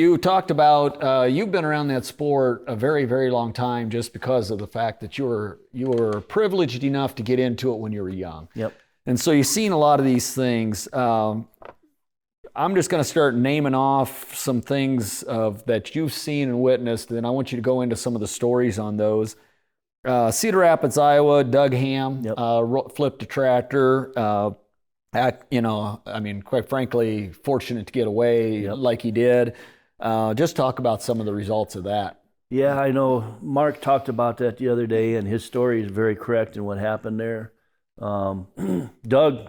You talked about you've been around that sport a very, very long time just because of the fact that you were privileged enough to get into it when you were young. Yep. And so you've seen a lot of these things. I'm just going to start naming off some things that you've seen and witnessed, and I want you to go into some of the stories on those. Cedar Rapids, Iowa, Doug Hamm flipped a tractor. Quite frankly, fortunate to get away like he did. Just talk about some of the results of that. Yeah, I know Mark talked about that the other day, and his story is very correct in what happened there. Doug,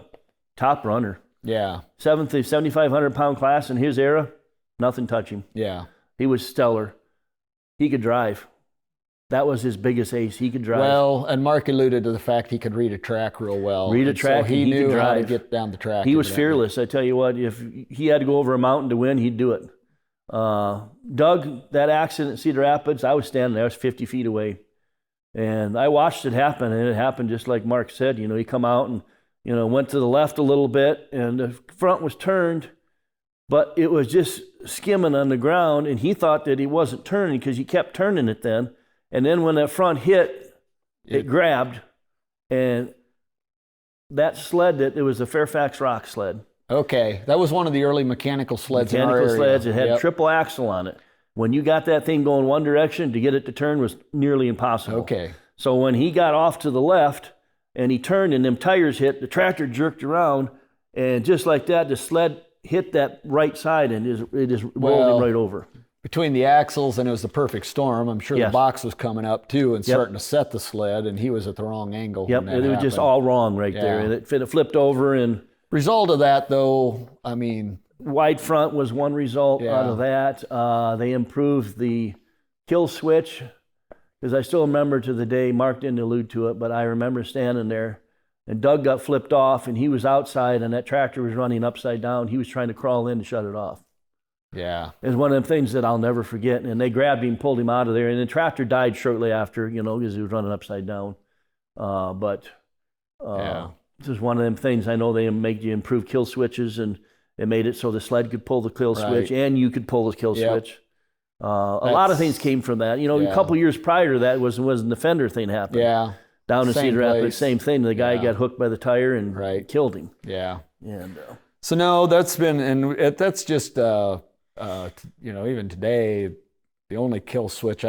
top runner. Yeah. 7,500-pound class in his era, nothing touched him. Yeah. He was stellar. He could drive. That was his biggest ace. He could drive. Well, and Mark alluded to the fact he could read a track real well. Read a track, so he knew could how drive. to get down the track. He was fearless. I tell you what, if he had to go over a mountain to win, he'd do it. Doug, that accident at Cedar Rapids, I was standing there. I was 50 feet away. And I watched it happen, and it happened just like Mark said. You know, he come out and, went to the left a little bit, and the front was turned, but it was just skimming on the ground, and he thought that he wasn't turning because he kept turning it then. And then when that front hit, it grabbed, and that sled, it was a Fairfax rock sled. Okay, that was one of the early mechanical sleds in our area. Sleds. It had triple axle on it. When you got that thing going one direction, to get it to turn was nearly impossible. Okay. So when he got off to the left and he turned and them tires hit, the tractor jerked around, and just like that, the sled hit that right side and it just rolled him right over. Between the axles, and it was the perfect storm. I'm sure the box was coming up too and starting to set the sled, and he was at the wrong angle. Yep, it was just all wrong right there. And it flipped over. And result of that, though, wide front was one result out of that. They improved the kill switch, because I still remember to the day, Mark didn't allude to it, but I remember standing there, and Doug got flipped off, and he was outside, and that tractor was running upside down. He was trying to crawl in to shut it off. Yeah. It's one of them things that I'll never forget. And they grabbed him, pulled him out of there, and the tractor died shortly after, because he was running upside down. This is one of them things. I know they make you improve kill switches, and it made it so the sled could pull the kill switch and you could pull the kill switch. A lot of things came from that. A couple years prior to that was the fender thing happened. Yeah. Down in Cedar Rapids, same thing. The guy got hooked by the tire and killed him. Yeah. And so no, that's been, and that's just, even today, the only kill switch